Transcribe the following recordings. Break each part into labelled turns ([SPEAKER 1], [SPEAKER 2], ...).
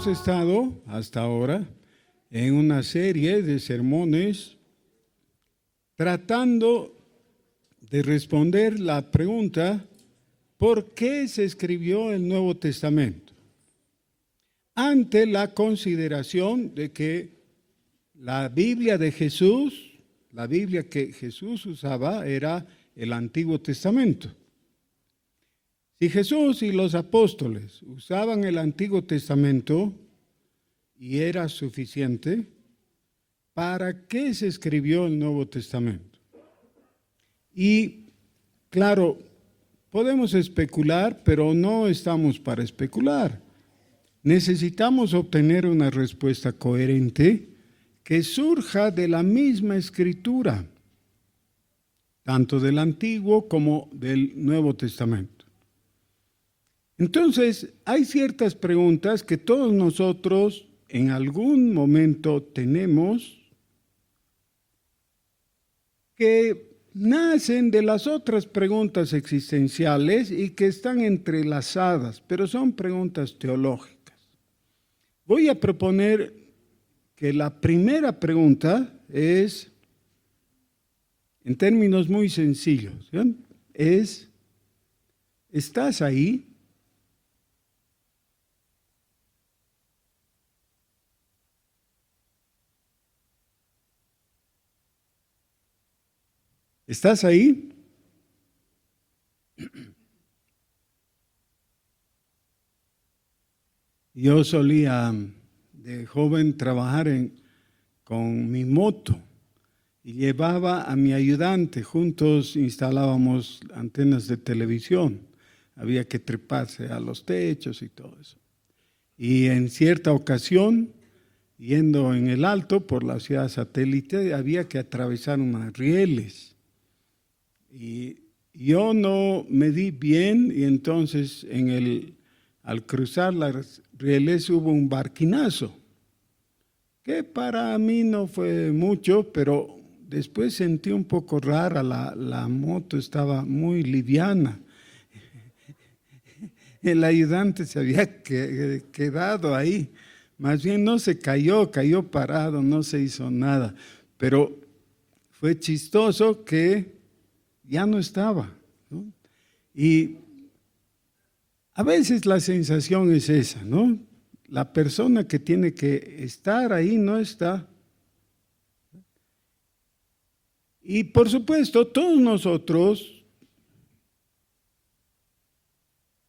[SPEAKER 1] Hemos estado hasta ahora en una serie de sermones tratando de responder la pregunta: ¿por qué se escribió el Nuevo Testamento? Ante la consideración de que la Biblia de Jesús, la Biblia que Jesús usaba, era el Antiguo Testamento. Si Jesús y los apóstoles usaban el Antiguo Testamento y era suficiente, ¿para qué se escribió el Nuevo Testamento? Y claro, podemos especular, pero no estamos para especular. Necesitamos obtener una respuesta coherente que surja de la misma Escritura, tanto del Antiguo como del Nuevo Testamento. Entonces, hay ciertas preguntas que todos nosotros en algún momento tenemos que nacen de las otras preguntas existenciales y que están entrelazadas, pero son preguntas teológicas. Voy a proponer que la primera pregunta es, en términos muy sencillos, es: ¿estás ahí? ¿Estás ahí? Yo solía de joven trabajar con mi moto y llevaba a mi ayudante. Juntos instalábamos antenas de televisión. Había que treparse a los techos y todo eso. Y en cierta ocasión, yendo en el alto por la ciudad satélite, había que atravesar unas rieles. Y yo no medí bien y entonces al cruzar las rieles hubo un barquinazo, que para mí no fue mucho, pero después sentí un poco rara, la moto estaba muy liviana. El ayudante se había quedado ahí, más bien no se cayó parado, no se hizo nada, pero fue chistoso que ya no estaba, ¿no? Y a veces la sensación es esa, ¿no? La persona que tiene que estar ahí no está. Y por supuesto, todos nosotros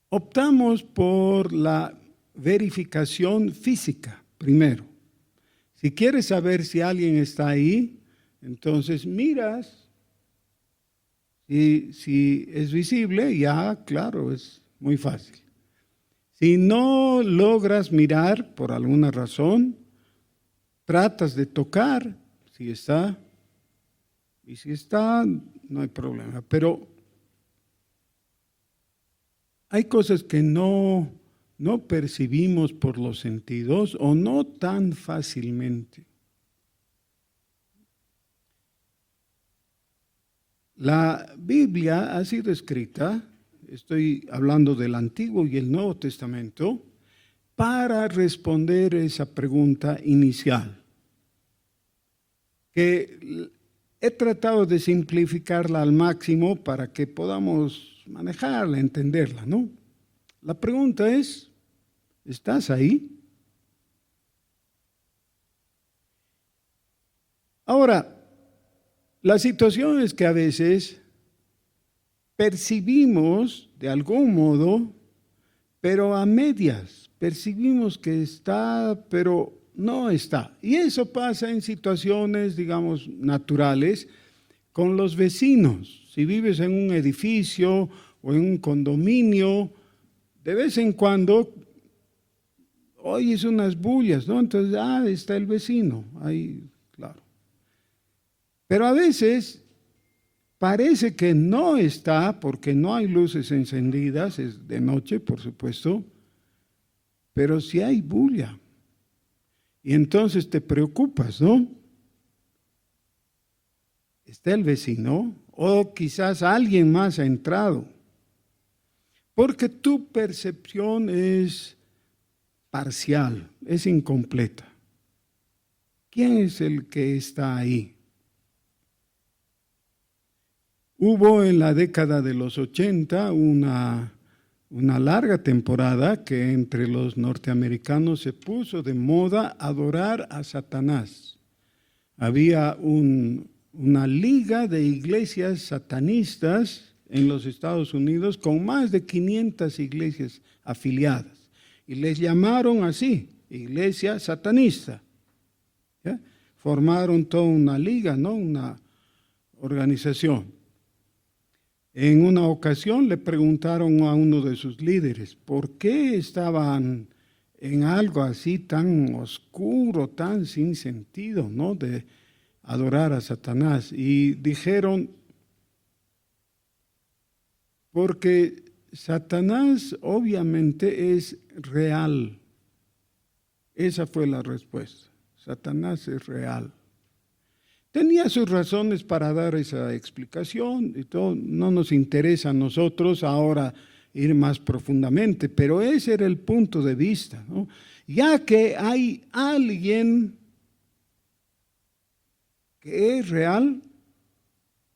[SPEAKER 1] optamos por la verificación física primero. Si quieres saber si alguien está ahí, entonces miras. Y si es visible, ya, claro, es muy fácil. Si no logras mirar por alguna razón, tratas de tocar si está. Y si está, no hay problema. Pero hay cosas que no percibimos por los sentidos o no tan fácilmente. La Biblia ha sido escrita, estoy hablando del Antiguo y el Nuevo Testamento, para responder esa pregunta inicial, que he tratado de simplificarla al máximo para que podamos manejarla, entenderla, ¿no? La pregunta es: ¿estás ahí? Ahora, la situación es que a veces percibimos de algún modo, pero a medias, percibimos que está, pero no está. Y eso pasa en situaciones, digamos, naturales, con los vecinos. Si vives en un edificio o en un condominio, de vez en cuando oyes unas bullas, ¿no? Entonces, está el vecino, ahí, claro. Pero a veces parece que no está porque no hay luces encendidas, es de noche, por supuesto, pero sí hay bulla. Y entonces te preocupas, ¿no? ¿Está el vecino? O quizás alguien más ha entrado. Porque tu percepción es parcial, es incompleta. ¿Quién es el que está ahí? Hubo en la década de los 80 una larga temporada que entre los norteamericanos se puso de moda adorar a Satanás. Había una liga de iglesias satanistas en los Estados Unidos con más de 500 iglesias afiliadas. Y les llamaron así, iglesia satanista. ¿Ya? Formaron toda una liga, ¿no? Una organización. En una ocasión le preguntaron a uno de sus líderes, ¿por qué estaban en algo así tan oscuro, tan sin sentido, ¿no? De adorar a Satanás? Y dijeron, porque Satanás obviamente es real. Esa fue la respuesta. Satanás es real. Tenía sus razones para dar esa explicación y todo. No nos interesa a nosotros ahora ir más profundamente, pero ese era el punto de vista, ¿no? Ya que hay alguien que es real,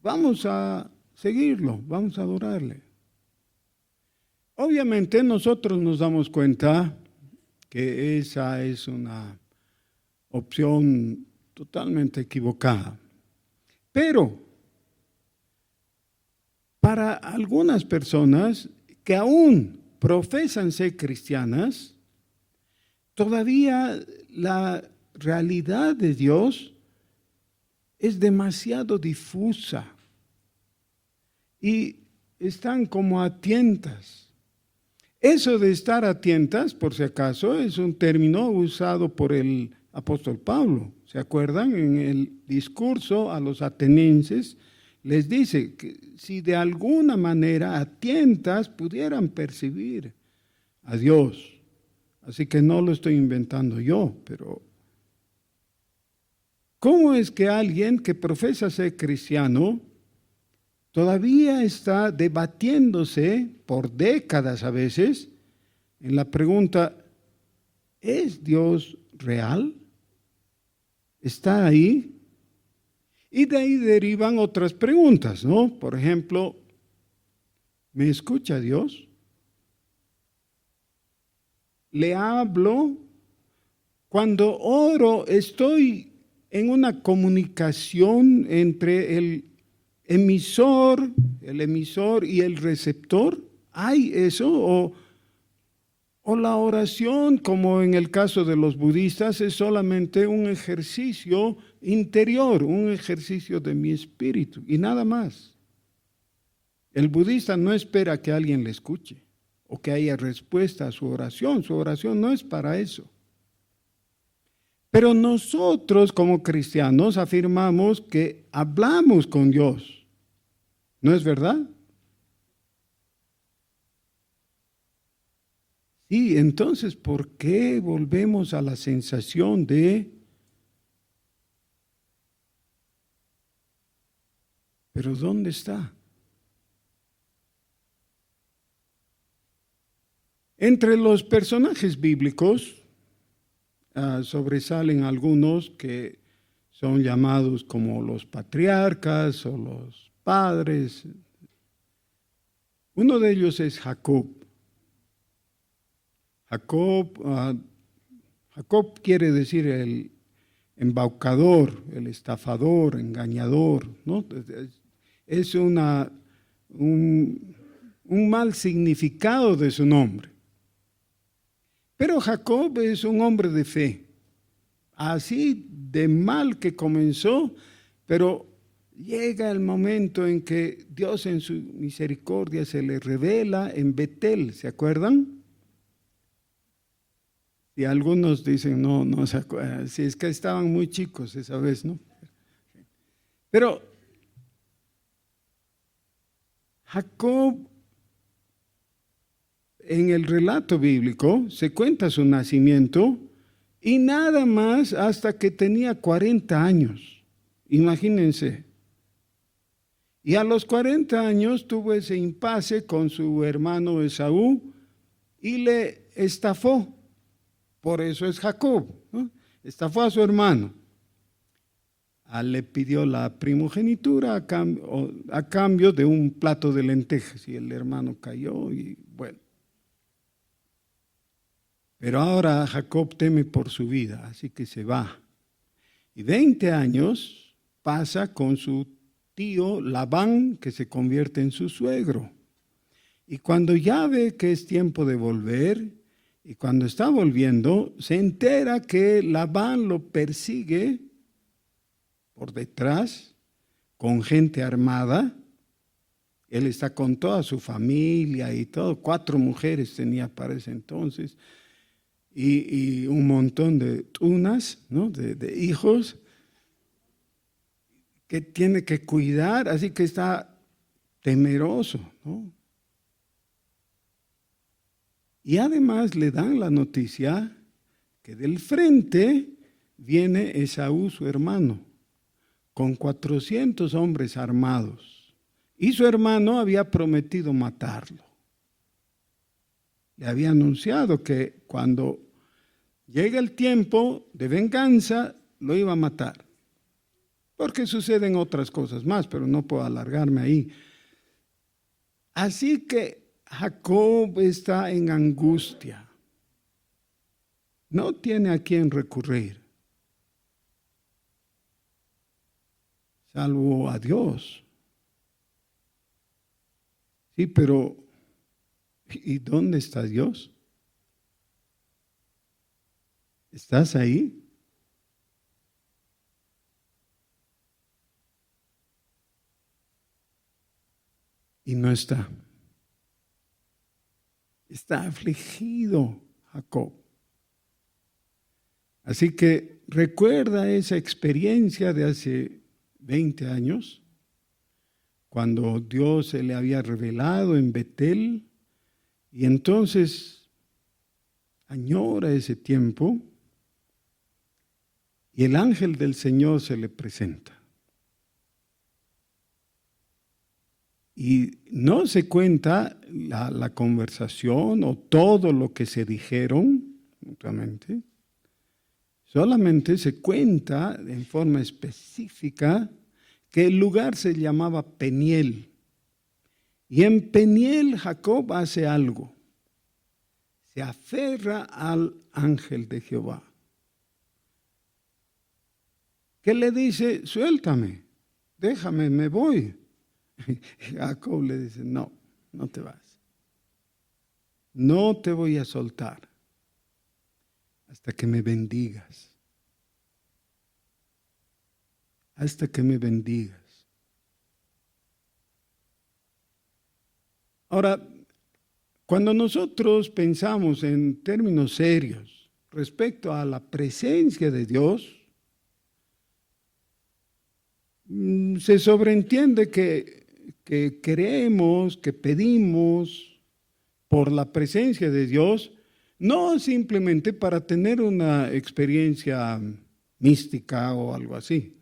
[SPEAKER 1] vamos a seguirlo, vamos a adorarle. Obviamente nosotros nos damos cuenta que esa es una opción totalmente equivocada. Pero para algunas personas que aún profesan ser cristianas, todavía la realidad de Dios es demasiado difusa y están como a tientas. Eso de estar a tientas, por si acaso, es un término usado por el apóstol Pablo. ¿Se acuerdan? En el discurso a los atenienses les dice que si de alguna manera a tientas pudieran percibir a Dios. Así que no lo estoy inventando yo, pero ¿cómo es que alguien que profesa ser cristiano todavía está debatiéndose por décadas a veces en la pregunta, ¿es Dios real? ¿Está ahí? Y de ahí derivan otras preguntas, ¿no? Por ejemplo, ¿me escucha Dios? ¿Le hablo? Cuando oro, ¿estoy en una comunicación entre el emisor y el receptor? ¿Hay eso? ¿O la oración, como en el caso de los budistas, es solamente un ejercicio interior, un ejercicio de mi espíritu y nada más? El budista no espera que alguien le escuche o que haya respuesta a su oración. Su oración no es para eso. Pero nosotros como cristianos afirmamos que hablamos con Dios. ¿No es verdad? Y entonces, ¿por qué volvemos a la sensación de, pero ¿dónde está? Entre los personajes bíblicos sobresalen algunos que son llamados como los patriarcas o los padres. Uno de ellos es Jacob. Jacob quiere decir el embaucador, el estafador, engañador, ¿no? Es un mal significado de su nombre. Pero Jacob es un hombre de fe, así de mal que comenzó, pero llega el momento en que Dios en su misericordia se le revela en Betel, ¿se acuerdan? Y algunos dicen, no se acuerdan, si es que estaban muy chicos esa vez, ¿no? Pero Jacob, en el relato bíblico, se cuenta su nacimiento y nada más hasta que tenía 40 años. Imagínense. Y a los 40 años tuvo ese impasse con su hermano Esaú y le estafó. Por eso es Jacob, ¿no? Estafó a su hermano. Le pidió la primogenitura a cambio de un plato de lentejas y el hermano cayó y bueno. Pero ahora Jacob teme por su vida, así que se va. Y 20 años pasa con su tío Labán, que se convierte en su suegro. Y cuando ya ve que es tiempo de volver, y cuando está volviendo, se entera que Labán lo persigue por detrás, con gente armada. Él está con toda su familia y todo, 4 mujeres tenía para ese entonces, y un montón de tunas, ¿no? de hijos que tiene que cuidar, así que está temeroso, ¿no? Y además le dan la noticia que del frente viene Esaú, su hermano, con 400 hombres armados. Y su hermano había prometido matarlo. Le había anunciado que cuando llegue el tiempo de venganza, lo iba a matar. Porque suceden otras cosas más, pero no puedo alargarme ahí. Así que Jacob está en angustia. No tiene a quién recurrir, salvo a Dios. Sí, pero ¿y dónde está Dios? ¿Estás ahí? Y no está. Está afligido Jacob. Así que recuerda esa experiencia de hace 20 años, cuando Dios se le había revelado en Betel, y entonces añora ese tiempo, y el ángel del Señor se le presenta. Y no se cuenta la conversación o todo lo que se dijeron mutuamente, solamente se cuenta en forma específica que el lugar se llamaba Peniel. Y en Peniel Jacob hace algo. Se aferra al ángel de Jehová, que le dice: suéltame, déjame, me voy. Y Jacob le dice: no, no te vas. No te voy a soltar hasta que me bendigas. Hasta que me bendigas. Ahora, cuando nosotros pensamos en términos serios respecto a la presencia de Dios, se sobreentiende que queremos, que pedimos por la presencia de Dios, no simplemente para tener una experiencia mística o algo así.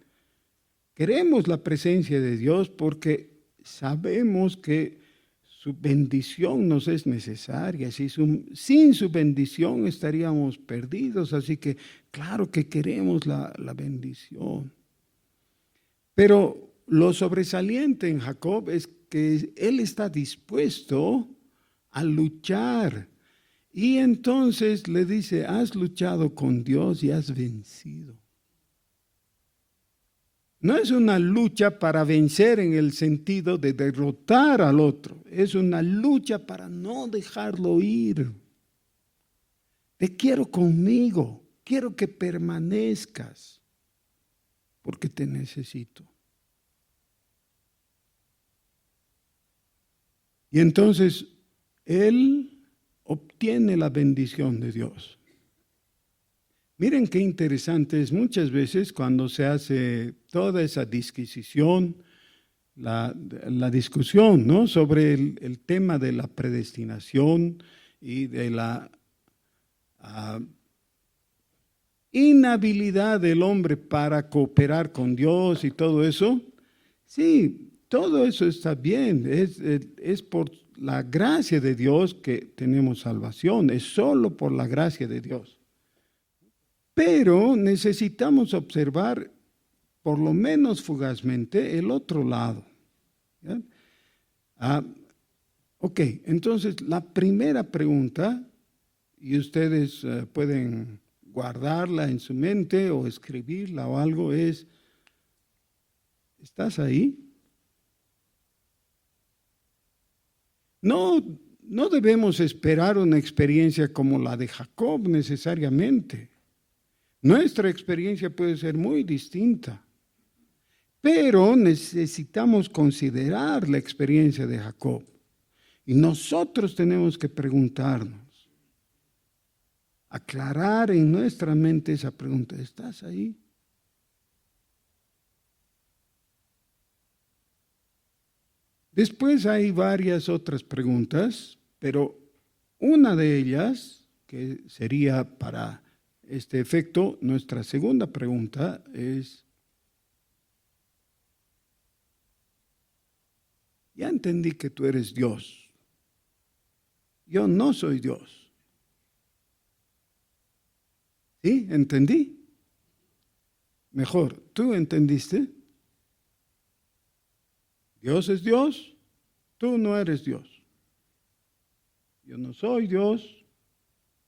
[SPEAKER 1] Queremos la presencia de Dios porque sabemos que su bendición nos es necesaria. Sin su bendición estaríamos perdidos, así que claro que queremos la bendición. Pero lo sobresaliente en Jacob es que él está dispuesto a luchar. Y entonces le dice: has luchado con Dios y has vencido. No es una lucha para vencer en el sentido de derrotar al otro. Es una lucha para no dejarlo ir. Te quiero conmigo. Quiero que permanezcas porque te necesito. Y entonces él obtiene la bendición de Dios. Miren qué interesante es muchas veces cuando se hace toda esa disquisición, la discusión, ¿no?, sobre el tema de la predestinación y de la inhabilidad del hombre para cooperar con Dios y todo eso. Sí, todo eso está bien, es por la gracia de Dios que tenemos salvación, es solo por la gracia de Dios. pero necesitamos observar, por lo menos fugazmente, el otro lado. ¿Ya? Ok, entonces la primera pregunta, y ustedes pueden guardarla en su mente o escribirla o algo, es: ¿estás ahí? No debemos esperar una experiencia como la de Jacob necesariamente. Nuestra experiencia puede ser muy distinta, pero necesitamos considerar la experiencia de Jacob. Y nosotros tenemos que preguntarnos, aclarar en nuestra mente esa pregunta: ¿estás ahí? Después hay varias otras preguntas, pero una de ellas, que sería para este efecto nuestra segunda pregunta, es: ya entendí que tú eres Dios. Yo no soy Dios. ¿Sí? ¿Entendí? Mejor, ¿tú entendiste? Dios es Dios, tú no eres Dios. Yo no soy Dios,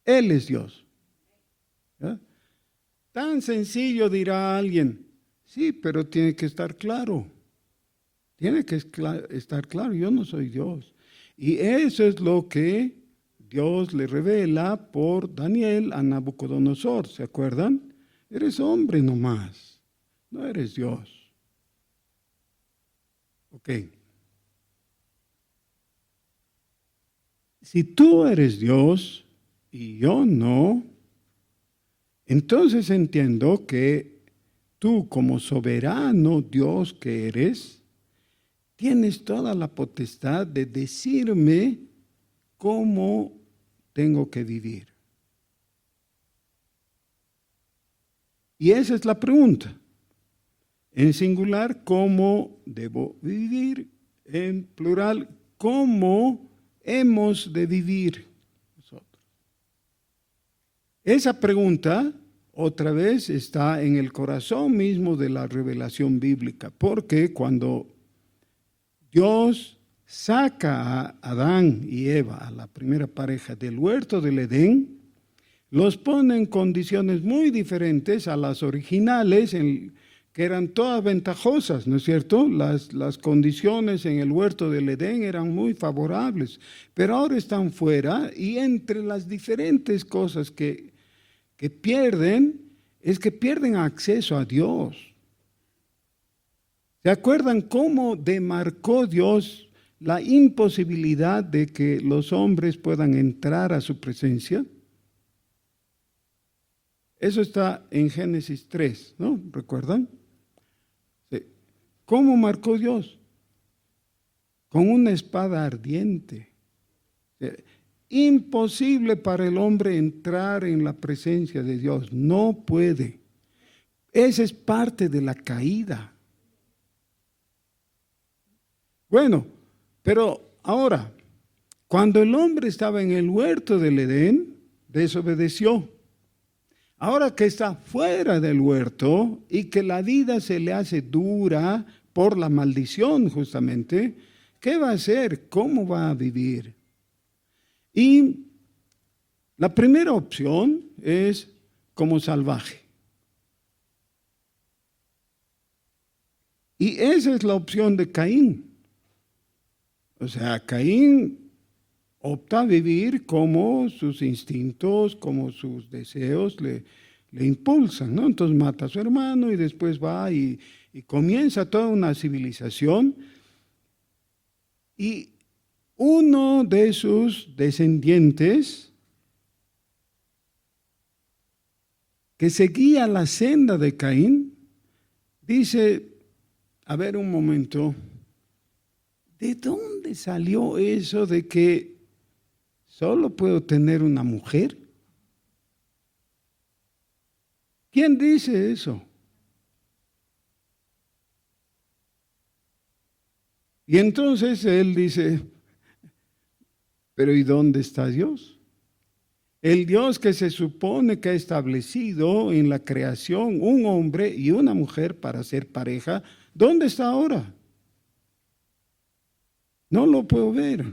[SPEAKER 1] Él es Dios. ¿Ya? Tan sencillo, dirá alguien. Sí, pero tiene que estar claro. Tiene que estar claro, yo no soy Dios. Y eso es lo que Dios le revela por Daniel a Nabucodonosor, ¿se acuerdan? Eres hombre nomás, no eres Dios. Ok. Si tú eres Dios y yo no, entonces entiendo que tú, como soberano Dios que eres, tienes toda la potestad de decirme cómo tengo que vivir. Y esa es la pregunta. En singular, ¿cómo debo vivir? En plural, ¿cómo hemos de vivir nosotros? Esa pregunta, otra vez, está en el corazón mismo de la revelación bíblica, porque cuando Dios saca a Adán y Eva, a la primera pareja, del huerto del Edén, los pone en condiciones muy diferentes a las originales, que eran todas ventajosas, ¿no es cierto? Las condiciones en el huerto del Edén eran muy favorables, pero ahora están fuera, y entre las diferentes cosas que pierden, es que pierden acceso a Dios. ¿Se acuerdan cómo demarcó Dios la imposibilidad de que los hombres puedan entrar a su presencia? Eso está en Génesis 3, ¿no? ¿Recuerdan? Sí. ¿Cómo marcó Dios? Con una espada ardiente. Imposible para el hombre entrar en la presencia de Dios. No puede. Esa es parte de la caída. Bueno, pero ahora, cuando el hombre estaba en el huerto del Edén, desobedeció. Ahora que está fuera del huerto y que la vida se le hace dura por la maldición justamente, ¿qué va a hacer? ¿Cómo va a vivir? Y la primera opción es como salvaje. Y esa es la opción de Caín. O sea, Caín opta a vivir como sus instintos, como sus deseos le impulsan, ¿no? Entonces mata a su hermano y después va y comienza toda una civilización. Y uno de sus descendientes, que seguía la senda de Caín, dice: a ver un momento, ¿de dónde salió eso de que solo puedo tener una mujer? ¿Quién dice eso? Y entonces él dice: pero ¿y dónde está Dios? El Dios que se supone que ha establecido en la creación un hombre y una mujer para ser pareja, ¿dónde está ahora? No lo puedo ver.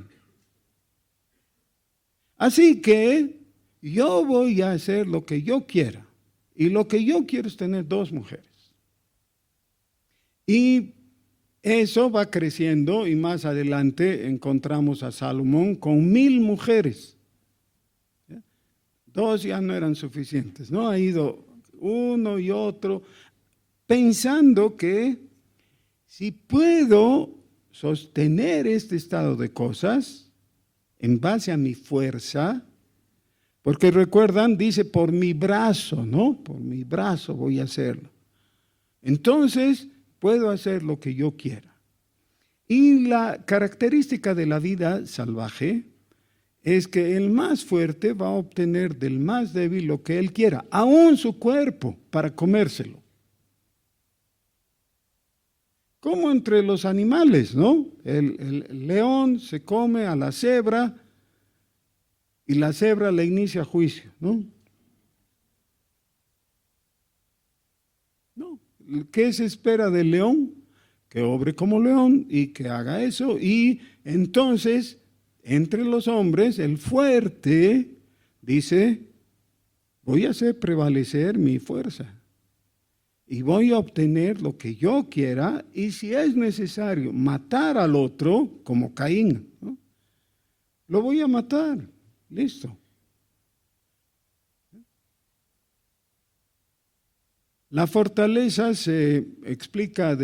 [SPEAKER 1] Así que yo voy a hacer lo que yo quiera. Y lo que yo quiero es tener 2 mujeres. Y eso va creciendo y más adelante encontramos a Salomón con 1000 mujeres. 2 ya no eran suficientes, ¿no? Ha ido uno y otro pensando que si puedo sostener este estado de cosas en base a mi fuerza, porque recuerdan, dice por mi brazo, ¿no? Por mi brazo voy a hacerlo. Entonces, puedo hacer lo que yo quiera. Y la característica de la vida salvaje es que el más fuerte va a obtener del más débil lo que él quiera, aún su cuerpo, para comérselo. Como entre los animales, ¿no? El león se come a la cebra y la cebra le inicia juicio, ¿no? No. ¿Qué se espera del león? Que obre como león y que haga eso. Y entonces, entre los hombres, el fuerte dice, voy a hacer prevalecer mi fuerza. Y voy a obtener lo que yo quiera, y si es necesario matar al otro, como Caín, ¿no? Lo voy a matar, listo. La fortaleza se explica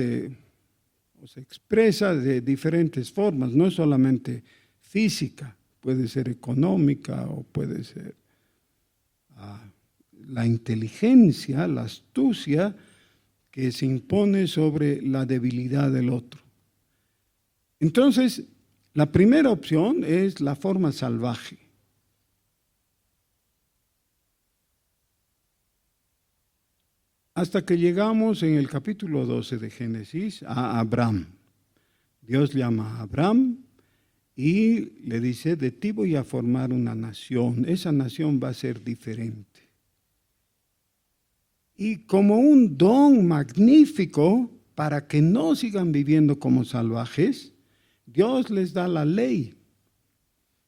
[SPEAKER 1] o se expresa de diferentes formas, no es solamente física, puede ser económica o puede ser la inteligencia, la astucia, que se impone sobre la debilidad del otro. Entonces, la primera opción es la forma salvaje. Hasta que llegamos en el capítulo 12 de Génesis a Abraham. Dios llama a Abraham y le dice, de ti voy a formar una nación. Esa nación va a ser diferente. Y como un don magnífico para que no sigan viviendo como salvajes, Dios les da la ley.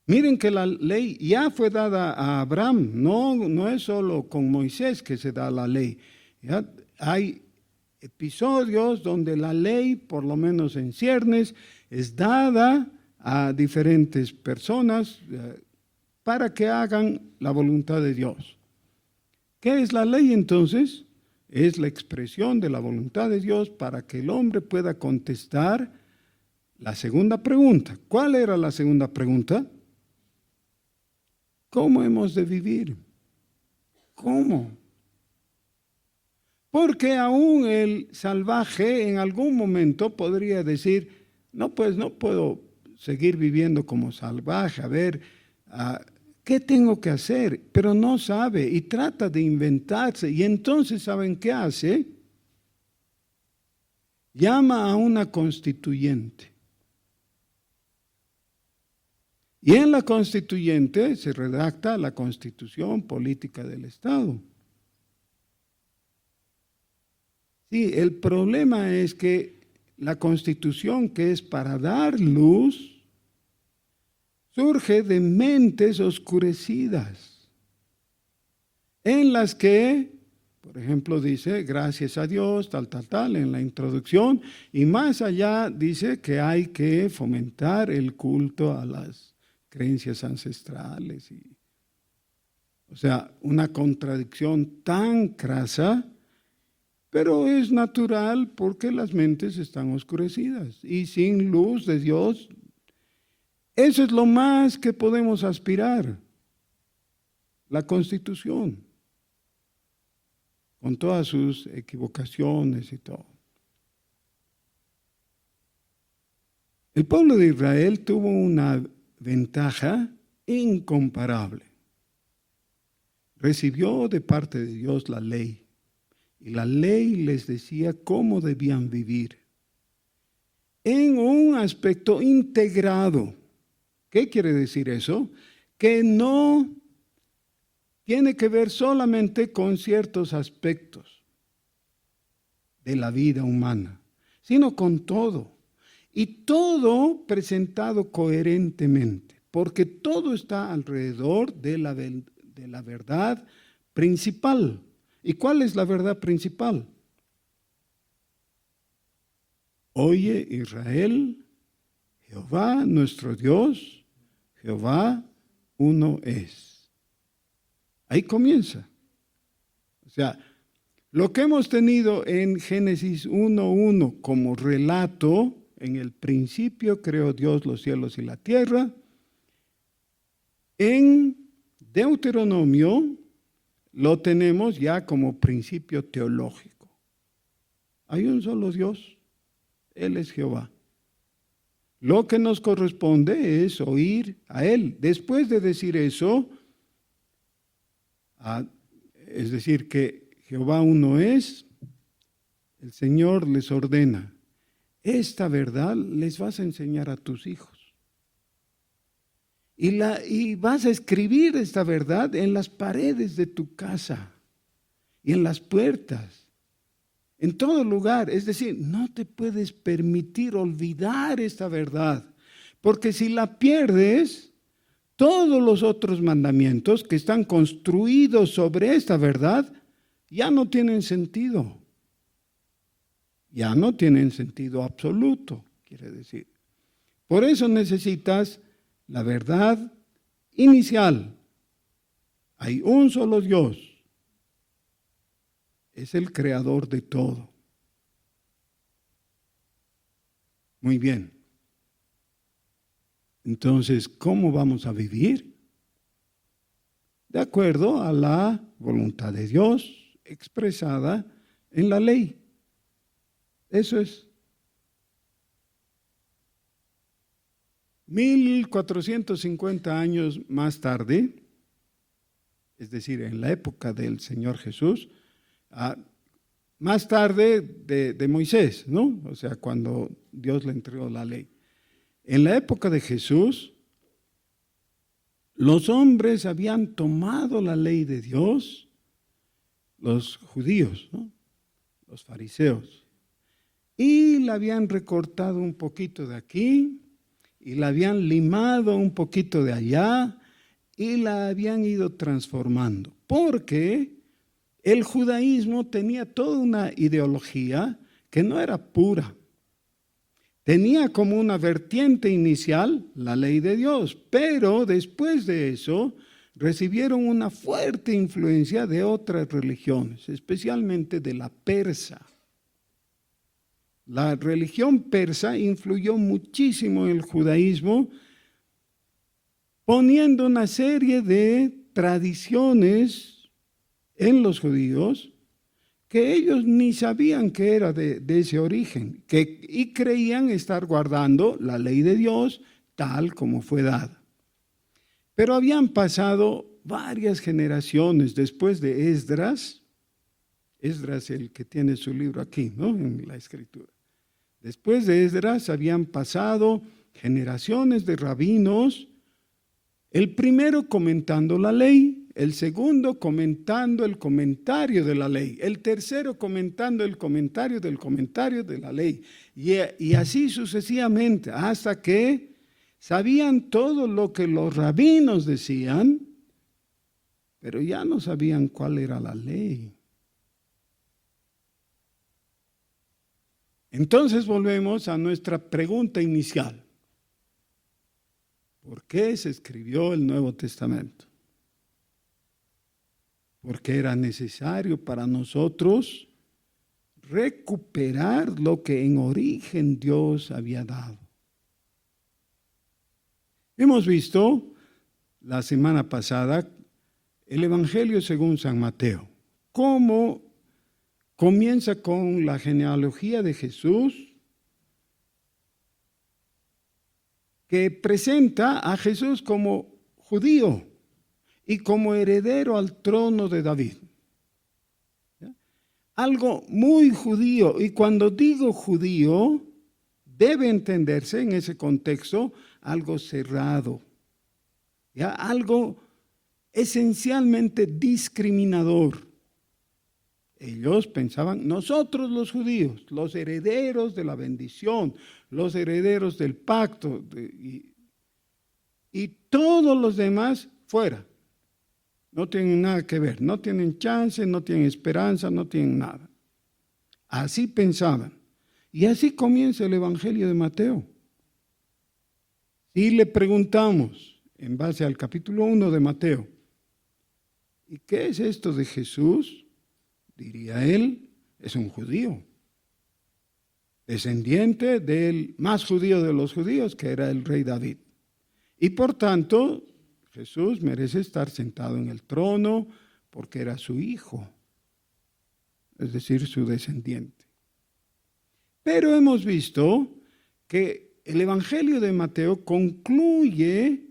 [SPEAKER 1] Miren que la ley ya fue dada a Abraham, no es solo con Moisés que se da la ley. ¿Ya? Hay episodios donde la ley, por lo menos en ciernes, es dada a diferentes personas para que hagan la voluntad de Dios. ¿Qué es la ley entonces? Es la expresión de la voluntad de Dios para que el hombre pueda contestar la segunda pregunta. ¿Cuál era la segunda pregunta? ¿Cómo hemos de vivir? ¿Cómo? Porque aún el salvaje en algún momento podría decir, no, pues no puedo seguir viviendo como salvaje, a ver, ¿qué tengo que hacer? Pero no sabe y trata de inventarse. Y entonces, ¿saben qué hace? Llama a una constituyente. Y en la constituyente se redacta la constitución política del Estado. Sí, el problema es que la constitución, que es para dar luz, surge de mentes oscurecidas, en las que, por ejemplo, dice, gracias a Dios, tal, en la introducción, y más allá dice que hay que fomentar el culto a las creencias ancestrales. O sea, una contradicción tan crasa, pero es natural porque las mentes están oscurecidas y sin luz de Dios. Eso es lo más que podemos aspirar, la Constitución, con todas sus equivocaciones y todo. El pueblo de Israel tuvo una ventaja incomparable. Recibió de parte de Dios la ley, y la ley les decía cómo debían vivir en un aspecto integrado. ¿Qué quiere decir eso? Que no tiene que ver solamente con ciertos aspectos de la vida humana, sino con todo. Y todo presentado coherentemente, porque todo está alrededor de la verdad principal. ¿Y cuál es la verdad principal? Oye, Israel, Jehová nuestro Dios, Jehová uno es. Ahí comienza. O sea, lo que hemos tenido en Génesis 1:1 como relato, en el principio creó Dios los cielos y la tierra, en Deuteronomio lo tenemos ya como principio teológico. Hay un solo Dios, Él es Jehová. Lo que nos corresponde es oír a Él. Después de decir eso, es decir, que Jehová uno es, el Señor les ordena, esta verdad les vas a enseñar a tus hijos. Y vas a escribir esta verdad en las paredes de tu casa y en las puertas, en todo lugar. Es decir, no te puedes permitir olvidar esta verdad, porque si la pierdes, todos los otros mandamientos que están construidos sobre esta verdad ya no tienen sentido. Ya no tienen sentido absoluto, quiere decir. Por eso necesitas la verdad inicial. Hay un solo Dios. Es el creador de todo. Muy bien. Entonces, ¿cómo vamos a vivir? De acuerdo a la voluntad de Dios expresada en la ley. Eso es. 1450 años más tarde, es decir, en la época del Señor Jesús, más tarde de Moisés, ¿no? O sea, cuando Dios le entregó la ley. En la época de Jesús, los hombres habían tomado la ley de Dios, los judíos, ¿no? Los fariseos, y la habían recortado un poquito de aquí, y la habían limado un poquito de allá, y la habían ido transformando, porque el judaísmo tenía toda una ideología que no era pura. Tenía como una vertiente inicial la ley de Dios, pero después de eso recibieron una fuerte influencia de otras religiones, especialmente de la persa. La religión persa influyó muchísimo en el judaísmo, poniendo una serie de tradiciones en los judíos que ellos ni sabían que era de ese origen, y creían estar guardando la ley de Dios tal como fue dada. Pero habían pasado varias generaciones después de Esdras, el que tiene su libro aquí, ¿no? En la escritura. Después de Esdras habían pasado generaciones de rabinos, el primero comentando la ley, el segundo comentando el comentario de la ley, el tercero comentando el comentario de la ley, y así sucesivamente, hasta que sabían todo lo que los rabinos decían, pero ya no sabían cuál era la ley. Entonces volvemos a nuestra pregunta inicial. ¿Por qué se escribió el Nuevo Testamento? Porque era necesario para nosotros recuperar lo que en origen Dios había dado. Hemos visto la semana pasada el Evangelio según San Mateo, cómo comienza con la genealogía de Jesús, que presenta a Jesús como judío y como heredero al trono de David. ¿Ya? Algo muy judío, y cuando digo judío, debe entenderse en ese contexto algo cerrado, ¿ya? Algo esencialmente discriminador. Ellos pensaban, nosotros los judíos, los herederos de la bendición, los herederos del pacto, y todos los demás fuera. No tienen nada que ver, no tienen chance, no tienen esperanza, no tienen nada. Así pensaban. Y así comienza el Evangelio de Mateo. Si le preguntamos, en base al capítulo 1 de Mateo, ¿y qué es esto de Jesús? Diría él, es un judío, descendiente del más judío de los judíos, que era el rey David. Y por tanto, Jesús merece estar sentado en el trono porque era su hijo, es decir, su descendiente. Pero hemos visto que el Evangelio de Mateo concluye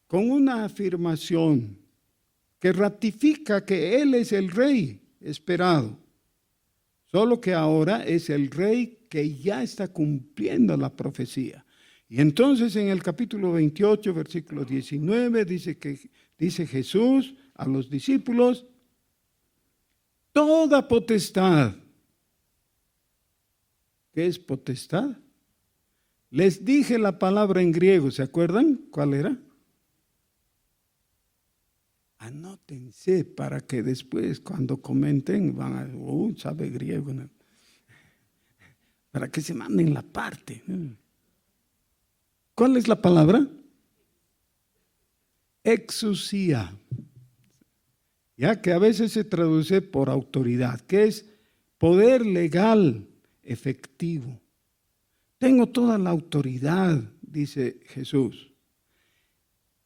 [SPEAKER 1] con una afirmación que ratifica que Él es el rey esperado, solo que ahora es el rey que ya está cumpliendo la profecía. Y entonces en el capítulo 28, versículo 19, dice Jesús a los discípulos, toda potestad. ¿Qué es potestad? Les dije la palabra en griego, ¿se acuerdan? ¿Cuál era? Anótense para que después cuando comenten van a, sabe griego, ¿no? Para que se manden la parte. ¿Cuál es la palabra? Exousia. Ya que a veces se traduce por autoridad, que es poder legal efectivo. Tengo toda la autoridad, dice Jesús.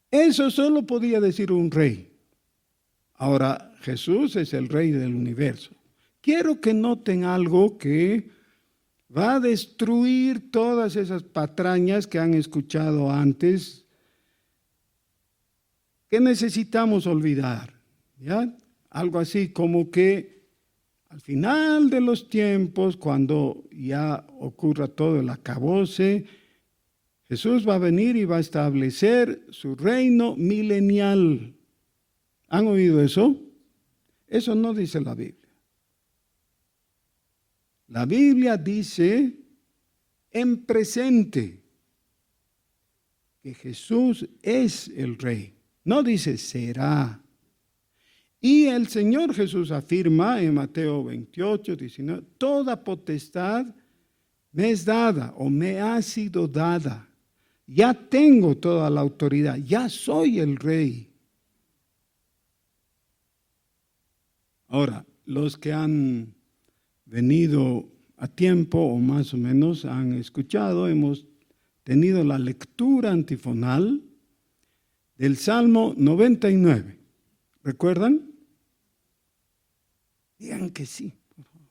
[SPEAKER 1] Eso solo podía decir un rey. Ahora, Jesús es el rey del universo. Quiero que noten algo que va a destruir todas esas patrañas que han escuchado antes, que necesitamos olvidar, ¿ya? Algo así como que al final de los tiempos, cuando ya ocurra todo el acabose, Jesús va a venir y va a establecer su reino milenial. ¿Han oído eso? Eso no dice la Biblia. La Biblia dice en presente que Jesús es el rey. No dice será. Y el Señor Jesús afirma en Mateo 28, 19, toda potestad me es dada o me ha sido dada. Ya tengo toda la autoridad, ya soy el rey. Ahora, los que han venido a tiempo o más o menos han escuchado, hemos tenido la lectura antifonal del Salmo 99. ¿Recuerdan? Digan que sí, por favor.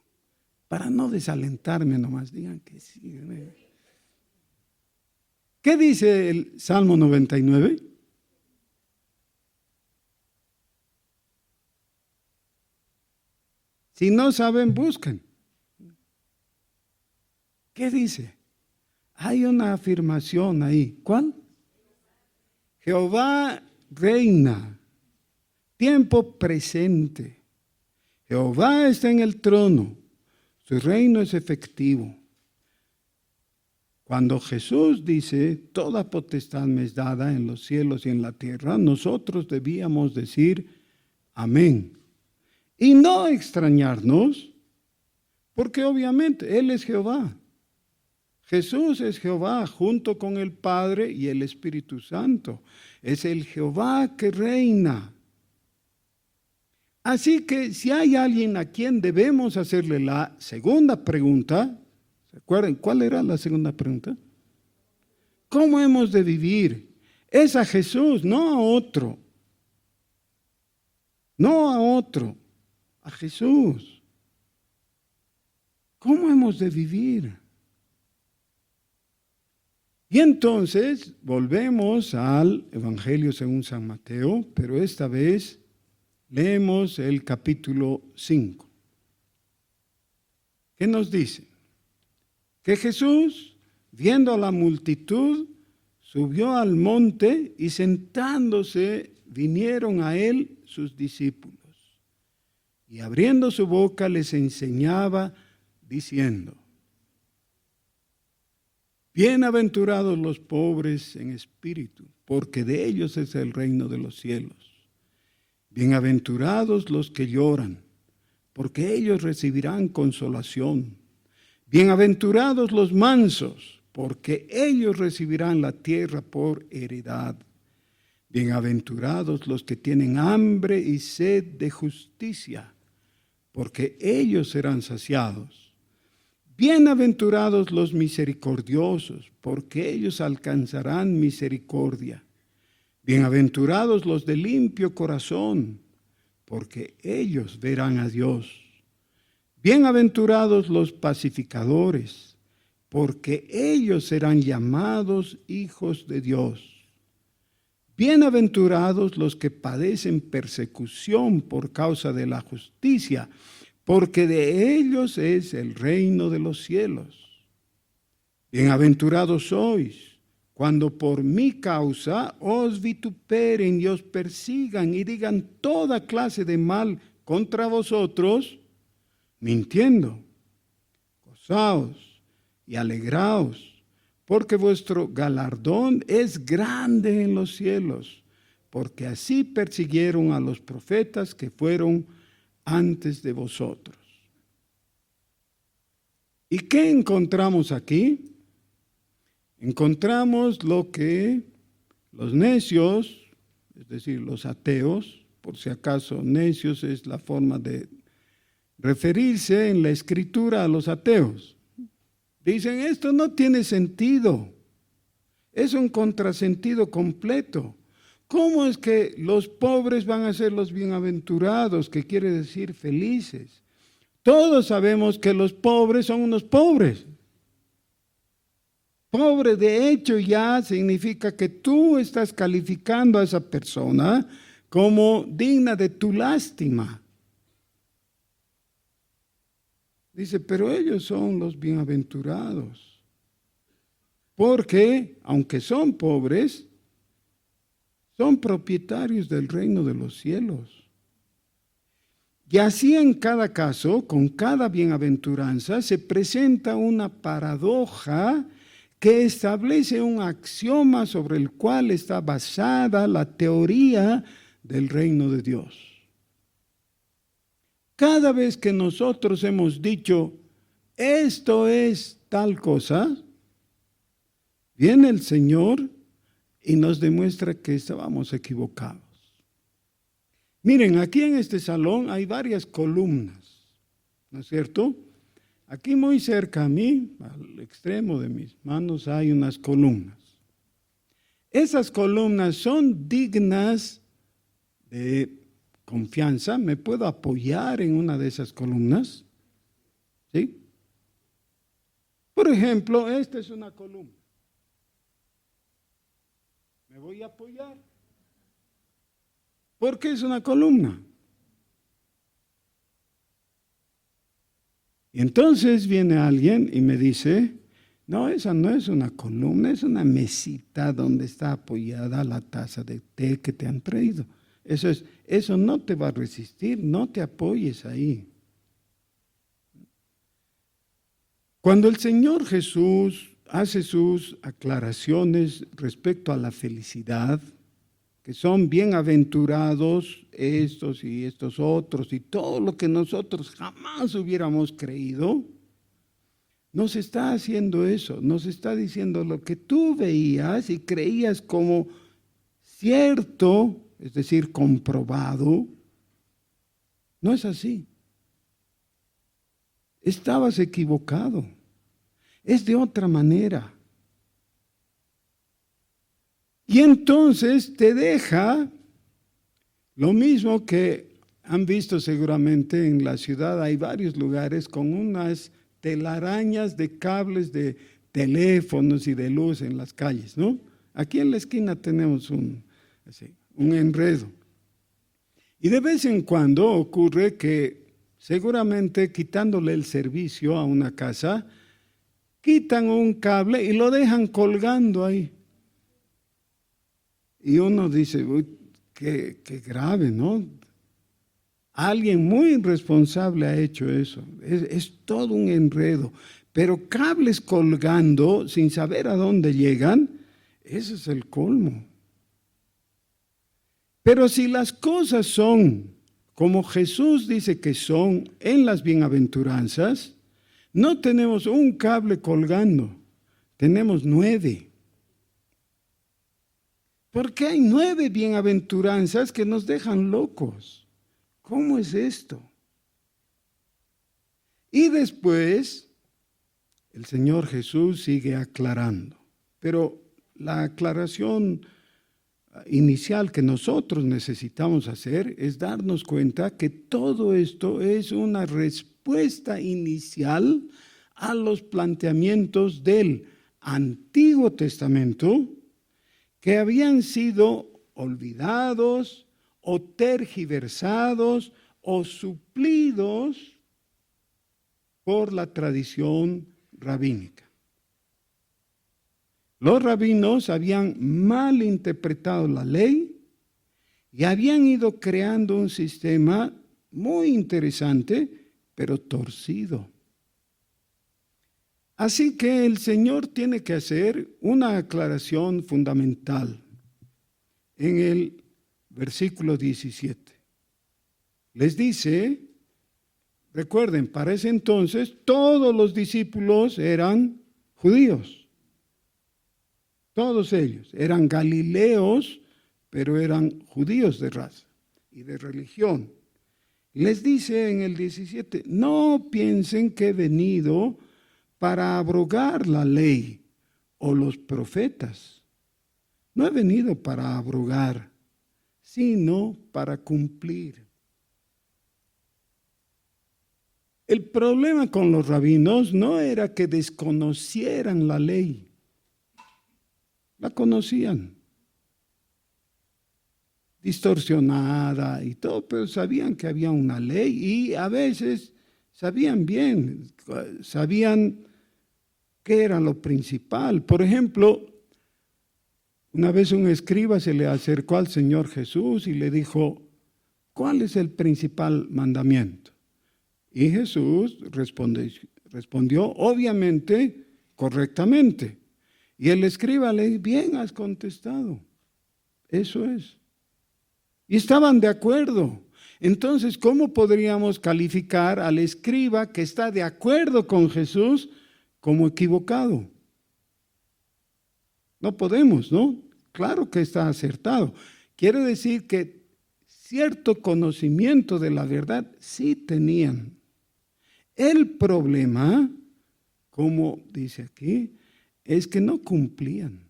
[SPEAKER 1] Para no desalentarme nomás, digan que sí. ¿Qué dice el Salmo 99? Si no saben, busquen. ¿Qué dice? Hay una afirmación ahí. ¿Cuál? Jehová reina, tiempo presente. Jehová está en el trono, su reino es efectivo. Cuando Jesús dice, toda potestad me es dada en los cielos y en la tierra, nosotros debíamos decir, amén. Y no extrañarnos, porque obviamente Él es Jehová. Jesús es Jehová junto con el Padre y el Espíritu Santo. Es el Jehová que reina. Así que si hay alguien a quien debemos hacerle la segunda pregunta, ¿se acuerdan cuál era la segunda pregunta? ¿Cómo hemos de vivir? Es a Jesús, no a otro. No a otro, a Jesús. ¿Cómo hemos de vivir? Y entonces volvemos al Evangelio según San Mateo, pero esta vez leemos el capítulo 5. ¿Qué nos dice? Que Jesús, viendo a la multitud, subió al monte y sentándose vinieron a él sus discípulos. Y abriendo su boca les enseñaba diciendo: bienaventurados los pobres en espíritu, porque de ellos es el reino de los cielos. Bienaventurados los que lloran, porque ellos recibirán consolación. Bienaventurados los mansos, porque ellos recibirán la tierra por heredad. Bienaventurados los que tienen hambre y sed de justicia, porque ellos serán saciados. Bienaventurados los misericordiosos, porque ellos alcanzarán misericordia. Bienaventurados los de limpio corazón, porque ellos verán a Dios. Bienaventurados los pacificadores, porque ellos serán llamados hijos de Dios. Bienaventurados los que padecen persecución por causa de la justicia, porque de ellos es el reino de los cielos. Bienaventurados sois cuando por mi causa os vituperen y os persigan y digan toda clase de mal contra vosotros, mintiendo. Gozaos y alegraos, porque vuestro galardón es grande en los cielos, porque así persiguieron a los profetas que fueron antes de vosotros. ¿Y qué encontramos aquí? Encontramos lo que los necios, es decir, los ateos, por si acaso necios es la forma de referirse en la escritura a los ateos. Dicen, esto no tiene sentido, es un contrasentido completo. ¿Cómo es que los pobres van a ser los bienaventurados, que quiere decir felices? Todos sabemos que los pobres son unos pobres. Pobre de hecho ya significa que tú estás calificando a esa persona como digna de tu lástima. Dice, pero ellos son los bienaventurados, porque aunque son pobres, son propietarios del reino de los cielos. Y así en cada caso, con cada bienaventuranza, se presenta una paradoja que establece un axioma sobre el cual está basada la teoría del reino de Dios. Cada vez que nosotros hemos dicho, esto es tal cosa, viene el Señor y nos demuestra que estábamos equivocados. Miren, aquí en este salón hay varias columnas, ¿no es cierto? Aquí muy cerca a mí, al extremo de mis manos, hay unas columnas. Esas columnas son dignas de confianza. ¿Me puedo apoyar en una de esas columnas? ¿Sí? Por ejemplo, esta es una columna. Me voy a apoyar. ¿Por qué es una columna? Y entonces viene alguien y me dice, no, esa no es una columna, es una mesita donde está apoyada la taza de té que te han traído. Eso no te va a resistir, no te apoyes ahí. Cuando el Señor Jesús hace sus aclaraciones respecto a la felicidad, que son bienaventurados estos y estos otros y todo lo que nosotros jamás hubiéramos creído, nos está haciendo eso, nos está diciendo lo que tú veías y creías como cierto, es decir, comprobado, no es así. Estabas equivocado, es de otra manera. Y entonces te deja lo mismo que han visto seguramente en la ciudad. Hay varios lugares con unas telarañas de cables de teléfonos y de luz en las calles, ¿no? Aquí en la esquina tenemos un enredo. Y de vez en cuando ocurre que seguramente quitándole el servicio a una casa, quitan un cable y lo dejan colgando ahí. Y uno dice, uy, qué grave, ¿no? Alguien muy irresponsable ha hecho eso. Es todo un enredo. Pero cables colgando sin saber a dónde llegan, ese es el colmo. Pero si las cosas son como Jesús dice que son en las bienaventuranzas, no tenemos un cable colgando, tenemos 9. Porque hay 9 bienaventuranzas que nos dejan locos. ¿Cómo es esto? Y después el Señor Jesús sigue aclarando, pero la aclaración inicial que nosotros necesitamos hacer es darnos cuenta que todo esto es una respuesta inicial a los planteamientos del Antiguo Testamento que habían sido olvidados o tergiversados o suplidos por la tradición rabínica. Los rabinos habían mal interpretado la ley y habían ido creando un sistema muy interesante, pero torcido. Así que el Señor tiene que hacer una aclaración fundamental en el versículo 17. Les dice, recuerden, para ese entonces todos los discípulos eran judíos. Todos ellos eran galileos, pero eran judíos de raza y de religión. Les dice en el 17, no piensen que he venido para abrogar la ley o los profetas. No he venido para abrogar, sino para cumplir. El problema con los rabinos no era que desconocieran la ley. La conocían, distorsionada y todo, pero sabían que había una ley y a veces sabían bien, sabían qué era lo principal. Por ejemplo, una vez un escriba se le acercó al Señor Jesús y le dijo, ¿cuál es el principal mandamiento? Y Jesús respondió obviamente, correctamente. Y el escriba le dijo, bien has contestado, eso es. Y estaban de acuerdo. Entonces, ¿cómo podríamos calificar al escriba que está de acuerdo con Jesús como equivocado? No podemos, ¿no? Claro que está acertado. Quiere decir que cierto conocimiento de la verdad sí tenían. El problema, como dice aquí, es que no cumplían.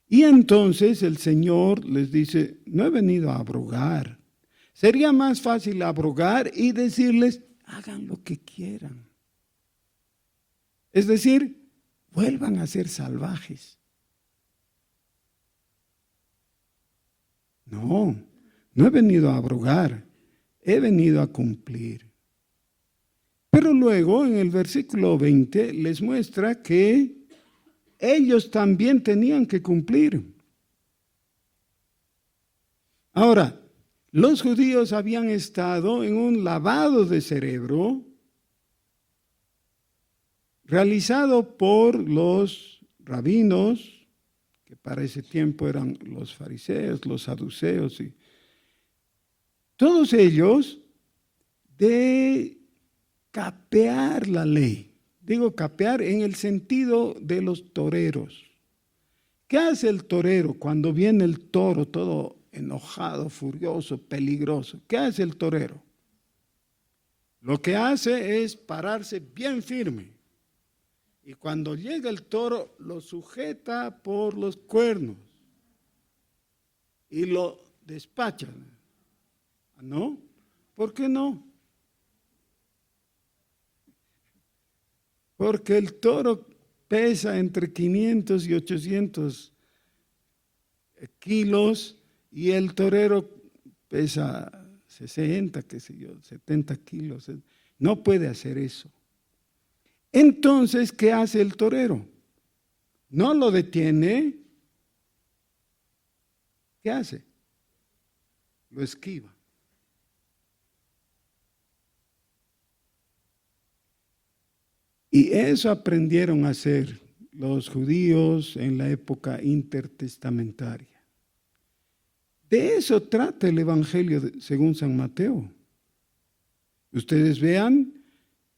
[SPEAKER 1] Y entonces el Señor les dice, no he venido a abrogar. Sería más fácil abrogar y decirles, hagan lo que quieran. Es decir, vuelvan a ser salvajes. No, no he venido a abrogar, he venido a cumplir. Pero luego en el versículo 20 les muestra que ellos también tenían que cumplir. Ahora, los judíos habían estado en un lavado de cerebro realizado por los rabinos, que para ese tiempo eran los fariseos, los saduceos, y todos ellos de capear la ley. Digo capear en el sentido de los toreros. ¿Qué hace el torero cuando viene el toro todo enojado, furioso, peligroso? ¿Qué hace el torero? Lo que hace es pararse bien firme. Y cuando llega el toro, lo sujeta por los cuernos y lo despacha. ¿No? ¿Por qué no? Porque el toro pesa entre 500 y 800 kilos y el torero pesa 60, qué sé yo, 70 kilos. No puede hacer eso. Entonces, ¿qué hace el torero? No lo detiene, ¿qué hace? Lo esquiva. Y eso aprendieron a hacer los judíos en la época intertestamentaria. De eso trata el Evangelio según San Mateo. Ustedes vean,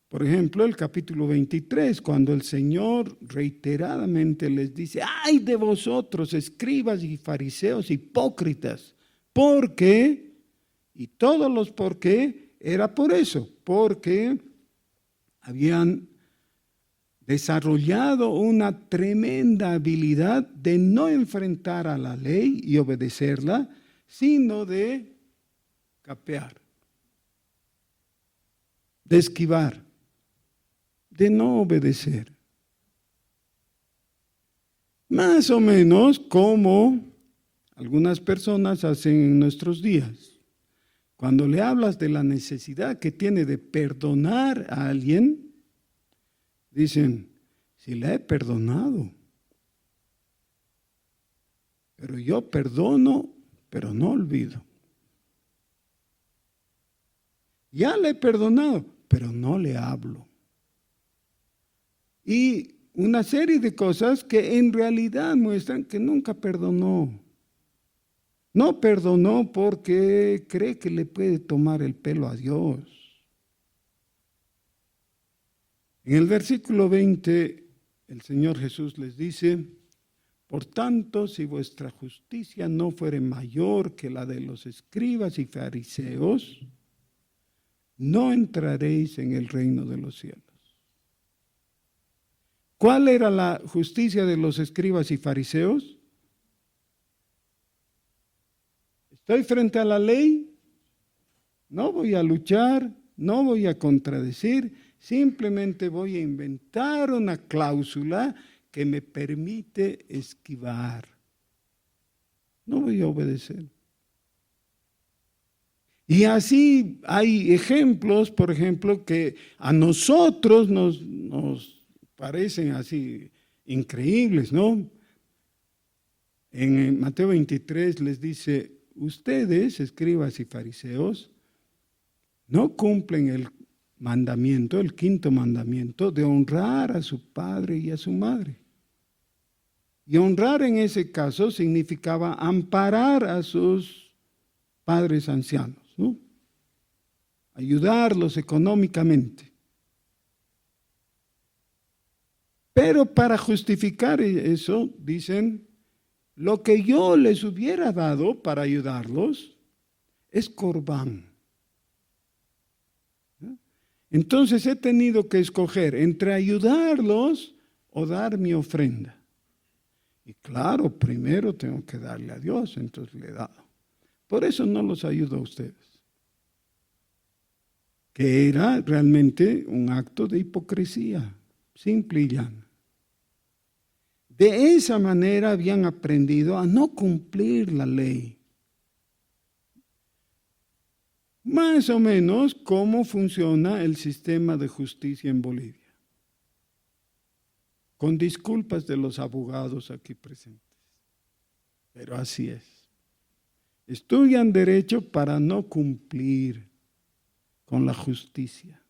[SPEAKER 1] por ejemplo, el capítulo 23, cuando el Señor reiteradamente les dice: ¡ay de vosotros, escribas y fariseos hipócritas! Porque, y todos los por qué, era por eso, porque habían desarrollado una tremenda habilidad de no enfrentar a la ley y obedecerla, sino de capear, de esquivar, de no obedecer. Más o menos como algunas personas hacen en nuestros días. Cuando le hablas de la necesidad que tiene de perdonar a alguien, dicen: si la he perdonado, pero yo perdono, pero no olvido. Ya le he perdonado, pero no le hablo. Y una serie de cosas que en realidad muestran que nunca perdonó. No perdonó porque cree que le puede tomar el pelo a Dios. En el versículo 20, el Señor Jesús les dice: por tanto, si vuestra justicia no fuere mayor que la de los escribas y fariseos, no entraréis en el reino de los cielos. ¿Cuál era la justicia de los escribas y fariseos? Estoy frente a la ley, no voy a luchar, no voy a contradecir, simplemente voy a inventar una cláusula que me permite esquivar. No voy a obedecer. Y así hay ejemplos, por ejemplo, que a nosotros nos parecen así increíbles, ¿no? En Mateo 23 les dice: ustedes, escribas y fariseos, no cumplen el mandamiento, el quinto mandamiento, de honrar a su padre y a su madre. Y honrar en ese caso significaba amparar a sus padres ancianos, ¿no? Ayudarlos económicamente. Pero para justificar eso, dicen: lo que yo les hubiera dado para ayudarlos es corbán. Entonces he tenido que escoger entre ayudarlos o dar mi ofrenda. Y claro, primero tengo que darle a Dios, entonces le he dado. Por eso no los ayudo a ustedes. Que era realmente un acto de hipocresía, simple y llano. De esa manera habían aprendido a no cumplir la ley. Más o menos cómo funciona el sistema de justicia en Bolivia. Con disculpas de los abogados aquí presentes. Pero así es. Estudian derecho para no cumplir con la justicia.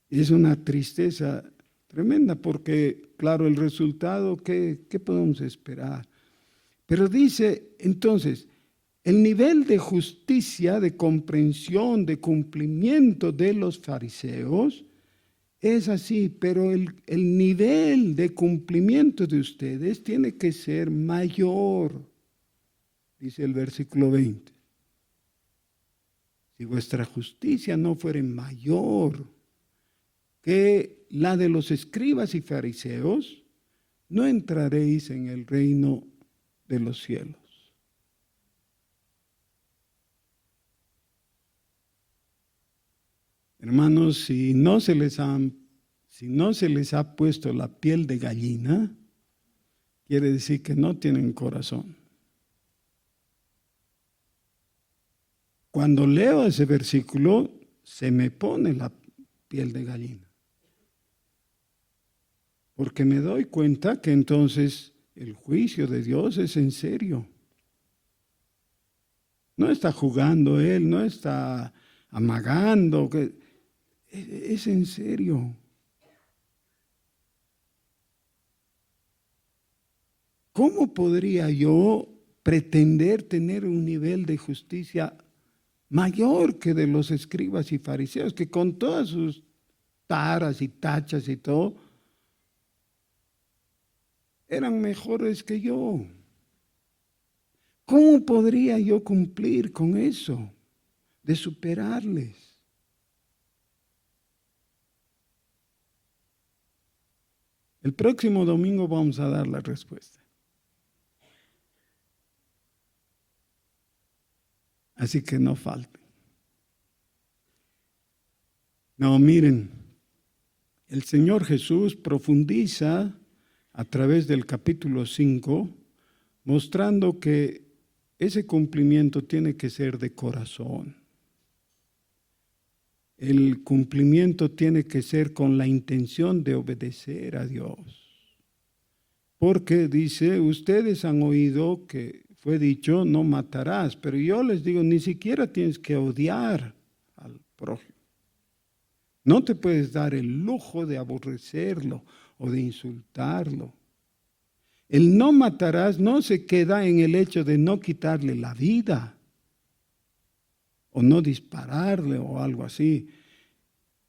[SPEAKER 1] Es una tristeza tremenda porque, claro, el resultado, ¿qué podemos esperar? Pero dice, entonces, el nivel de justicia, de comprensión, de cumplimiento de los fariseos es así, pero el nivel de cumplimiento de ustedes tiene que ser mayor, dice el versículo 20. Si vuestra justicia no fuere mayor que la de los escribas y fariseos, no entraréis en el reino de los cielos. Hermanos, si no se les ha puesto la piel de gallina, quiere decir que no tienen corazón. Cuando leo ese versículo, se me pone la piel de gallina. Porque me doy cuenta que entonces el juicio de Dios es en serio. No está jugando Él, no está amagando, es en serio. ¿Cómo podría yo pretender tener un nivel de justicia mayor que de los escribas y fariseos, que con todas sus taras y tachas y todo, eran mejores que yo? ¿Cómo podría yo cumplir con eso, de superarles? El próximo domingo vamos a dar la respuesta. Así que no falten. No, miren, el Señor Jesús profundiza a través del capítulo 5, mostrando que ese cumplimiento tiene que ser de corazón. El cumplimiento tiene que ser con la intención de obedecer a Dios. Porque dice, ustedes han oído que fue dicho, no matarás, pero yo les digo, ni siquiera tienes que odiar al prójimo. No te puedes dar el lujo de aborrecerlo o de insultarlo. El no matarás no se queda en el hecho de no quitarle la vida o no dispararle o algo así.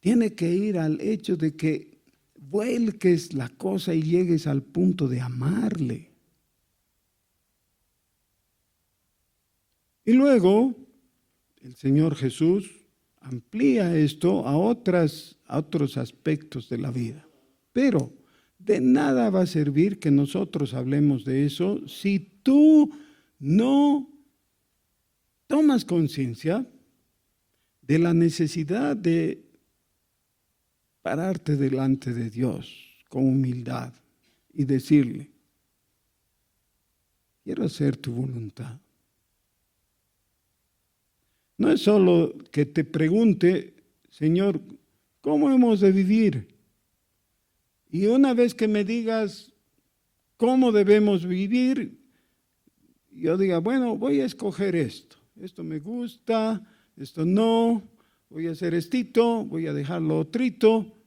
[SPEAKER 1] Tiene que ir al hecho de que vuelques la cosa y llegues al punto de amarle. Y luego el Señor Jesús amplía esto a otros aspectos de la vida. Pero de nada va a servir que nosotros hablemos de eso si tú no tomas conciencia de la necesidad de pararte delante de Dios con humildad y decirle, quiero hacer tu voluntad. No es solo que te pregunte, Señor, ¿cómo hemos de vivir? Y una vez que me digas cómo debemos vivir, yo diga, bueno, voy a escoger esto. Esto me gusta, esto no, voy a hacer estito, voy a dejarlo otrito.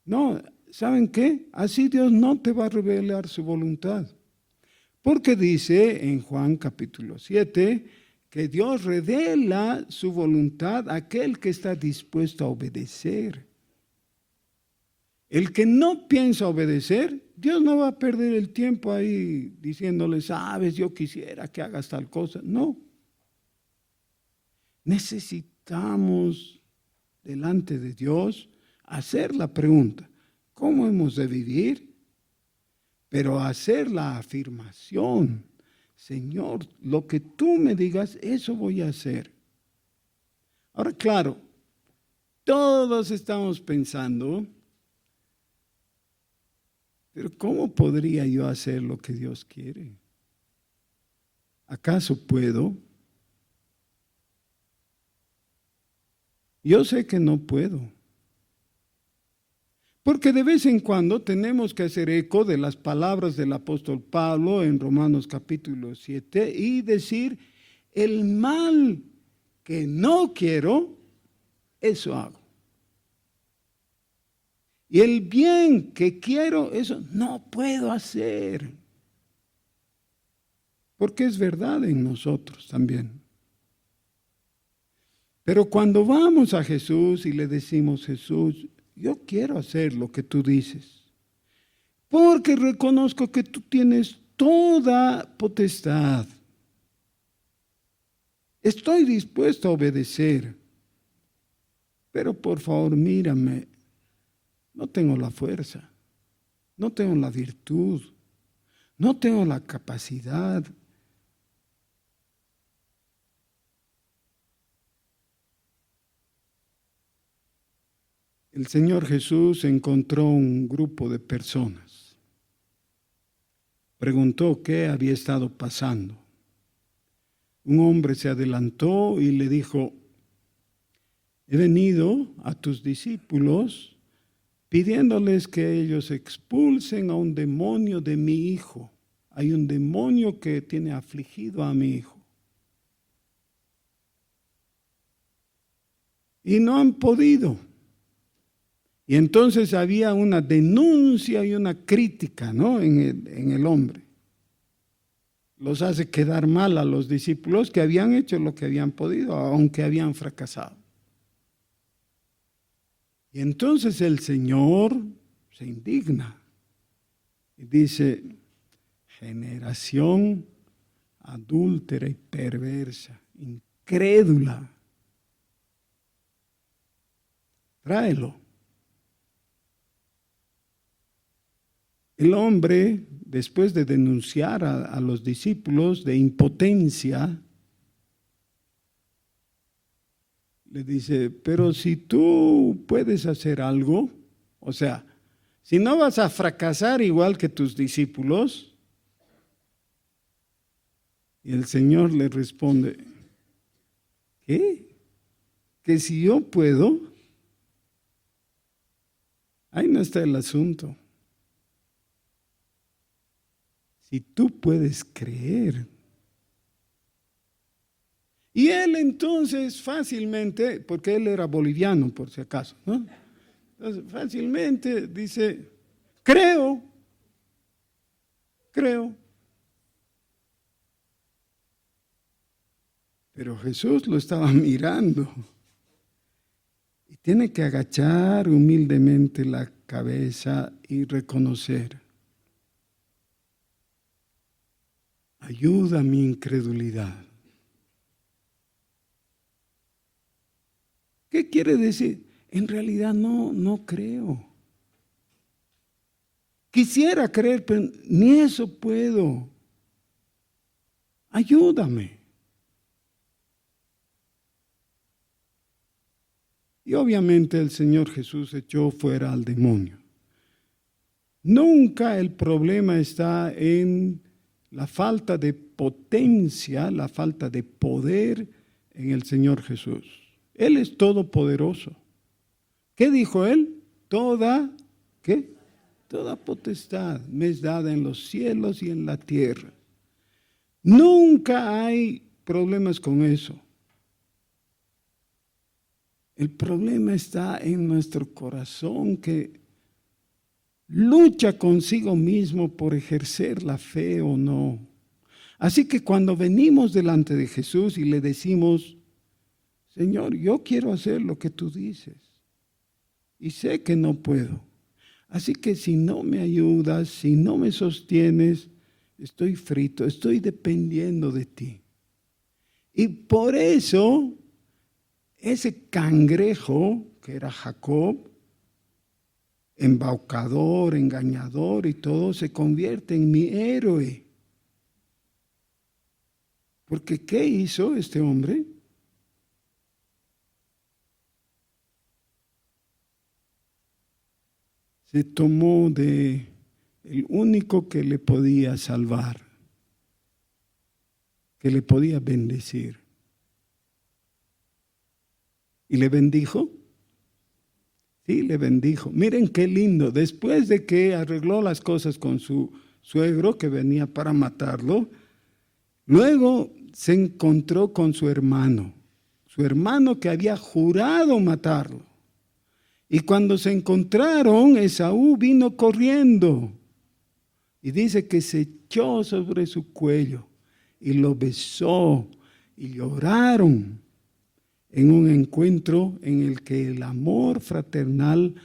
[SPEAKER 1] No, ¿saben qué? Así Dios no te va a revelar su voluntad. Porque dice en Juan capítulo 7, que Dios revela su voluntad a aquel que está dispuesto a obedecer. El que no piensa obedecer, Dios no va a perder el tiempo ahí diciéndole, sabes, yo quisiera que hagas tal cosa. No. Necesitamos delante de Dios hacer la pregunta, ¿cómo hemos de vivir? Pero hacer la afirmación, Señor, lo que tú me digas, eso voy a hacer. Ahora, claro, todos estamos pensando, pero ¿cómo podría yo hacer lo que Dios quiere? ¿Acaso puedo? Yo sé que no puedo. Porque de vez en cuando tenemos que hacer eco de las palabras del apóstol Pablo en Romanos capítulo 7 y decir, el mal que no quiero, eso hago. Y el bien que quiero, eso no puedo hacer. Porque es verdad en nosotros también. Pero cuando vamos a Jesús y le decimos, Jesús, yo quiero hacer lo que tú dices, porque reconozco que tú tienes toda potestad. Estoy dispuesto a obedecer, pero por favor mírame, no tengo la fuerza, no tengo la virtud, no tengo la capacidad. El Señor Jesús encontró un grupo de personas. Preguntó qué había estado pasando. Un hombre se adelantó y le dijo, he venido a tus discípulos pidiéndoles que ellos expulsen a un demonio de mi hijo. Hay un demonio que tiene afligido a mi hijo. Y no han podido. Y entonces había una denuncia y una crítica, ¿no?, en el hombre. Los hace quedar mal a los discípulos que habían hecho lo que habían podido, aunque habían fracasado. Y entonces el Señor se indigna y dice: generación adúltera y perversa, incrédula, tráelo. El hombre, después de denunciar a los discípulos de impotencia, le dice: pero si tú puedes hacer algo, o sea, si no vas a fracasar igual que tus discípulos. Y el Señor le responde: ¿qué? ¿Que si yo puedo? Ahí no está el asunto. Si tú puedes creer. Y él entonces fácilmente, porque él era boliviano por si acaso, ¿no? Entonces fácilmente dice: creo. Pero Jesús lo estaba mirando y tiene que agachar humildemente la cabeza y reconocer: ayuda mi incredulidad. ¿Qué quiere decir? En realidad no creo. Quisiera creer, pero ni eso puedo. Ayúdame. Y obviamente el Señor Jesús echó fuera al demonio. Nunca el problema está en la falta de potencia, la falta de poder en el Señor Jesús. Él es todopoderoso. ¿Qué dijo él? ¿Qué? Toda potestad me es dada en los cielos y en la tierra. Nunca hay problemas con eso. El problema está en nuestro corazón, que lucha consigo mismo por ejercer la fe o no. Así que cuando venimos delante de Jesús y le decimos: Señor, yo quiero hacer lo que tú dices y sé que no puedo. Así que si no me ayudas, si no me sostienes, estoy frito, estoy dependiendo de ti. Y por eso ese cangrejo que era Jacob, embaucador, engañador y todo, se convierte en mi héroe. Porque ¿qué hizo este hombre? Se tomó de el único que le podía salvar, que le podía bendecir. ¿Y le bendijo? Sí, le bendijo. Miren qué lindo. Después de que arregló las cosas con su suegro que venía para matarlo, luego se encontró con su hermano que había jurado matarlo. Y cuando se encontraron, Esaú vino corriendo y dice que se echó sobre su cuello y lo besó y lloraron en un encuentro en el que el amor fraternal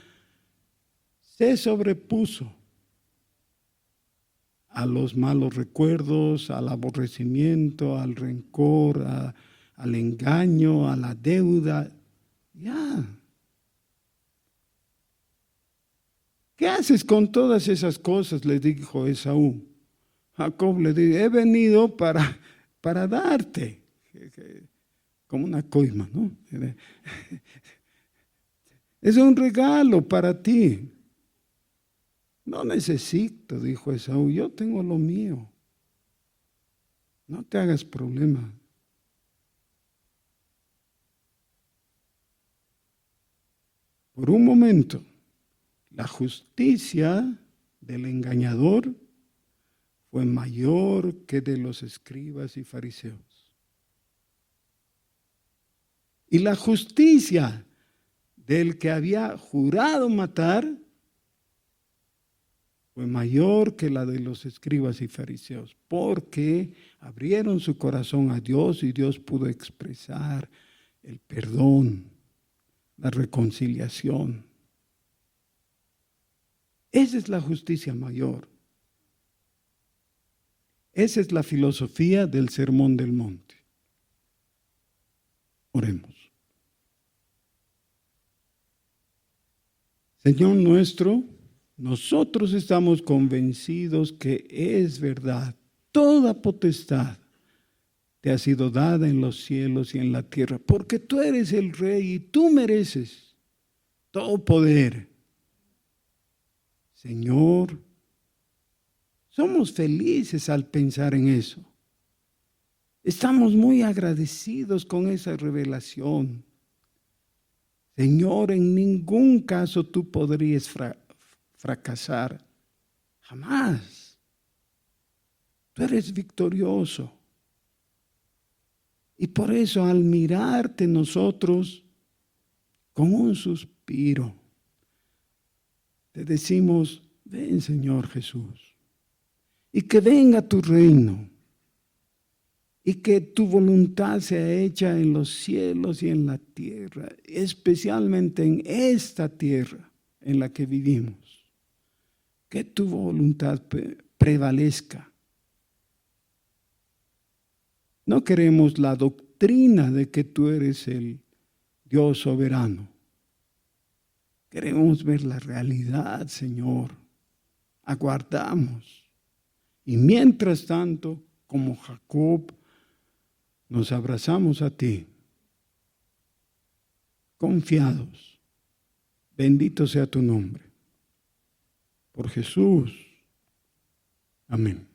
[SPEAKER 1] se sobrepuso a los malos recuerdos, al aborrecimiento, al rencor, al engaño, a la deuda. Ya. ¿Qué haces con todas esas cosas?, le dijo Esaú. Jacob le dijo: he venido para darte, como una coima, ¿no? Es un regalo para ti. No necesito, dijo Esaú, yo tengo lo mío. No te hagas problema. Por un momento, La justicia del engañador fue mayor que de los escribas y fariseos. Y la justicia del que había jurado matar fue mayor que la de los escribas y fariseos, porque abrieron su corazón a Dios y Dios pudo expresar el perdón, la reconciliación. Esa es la justicia mayor. Esa es la filosofía del Sermón del Monte. Oremos. Señor nuestro, nosotros estamos convencidos que es verdad. Toda potestad te ha sido dada en los cielos y en la tierra, porque tú eres el Rey y tú mereces todo poder. Señor, somos felices al pensar en eso. Estamos muy agradecidos con esa revelación. Señor, en ningún caso tú podrías fracasar. Jamás. Tú eres victorioso. Y por eso al mirarte nosotros con un suspiro, te decimos, ven Señor Jesús, y que venga tu reino, y que tu voluntad sea hecha en los cielos y en la tierra, especialmente en esta tierra en la que vivimos. Que tu voluntad prevalezca. No queremos la doctrina de que tú eres el Dios soberano. Queremos ver la realidad, Señor. Aguardamos. Y mientras tanto, como Jacob, nos abrazamos a ti, confiados. Bendito sea tu nombre. Por Jesús. Amén.